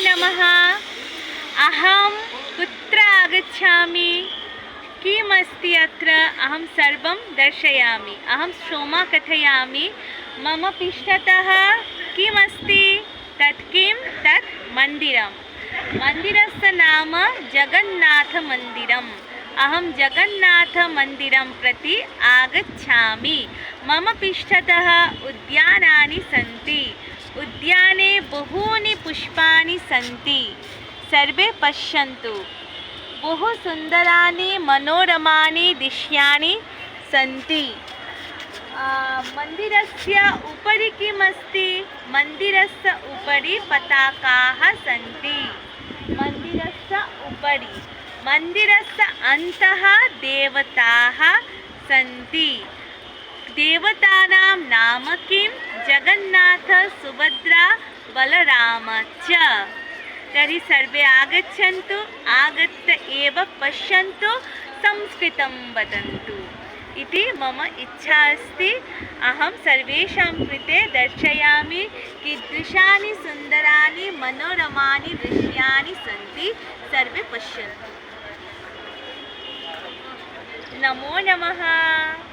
नमः। अहं कुत्र आगच्छामि, किमस्ति अत्र, अहं सर्वं दर्शयामि। अहं सोमा कथयामि। मम पृष्ठतः किमस्ति, तत् किं, तत् मन्दिरं। मन्दिरस्य नाम जगन्नाथमन्दिरम्। अहं जगन्नाथमन्दिरं प्रति आगच्छामि। मम पृष्ठतः उद्यानानि सन्ति। उद्याने बहूनि पुष्पाणि सन्ति। सर्वे पश्यन्तु, बहु सुन्दराणि मनोरमाणि दृश्यानि सन्ति। मन्दिरस्य उपरि किमस्ति, मन्दिरस्य उपरि पताकाः सन्ति। मन्दिरस्य उपरि, मन्दिरस्य अन्तः देवताः सन्ति। देवतानां नाम किं, जगन्नाथ, सुभद्रा, बलराम च। तर्हि सर्वे आगच्छन्तु, आगत्य एव पश्यन्तु, संस्कृतं वदन्तु इति मम इच्छा अस्ति। अहं सर्वेषां कृते दर्शयामि कीदृशानि सुन्दराणि मनोरमाणि दृश्यानि सन्ति। सर्वे पश्यन्तु। नमो नमः।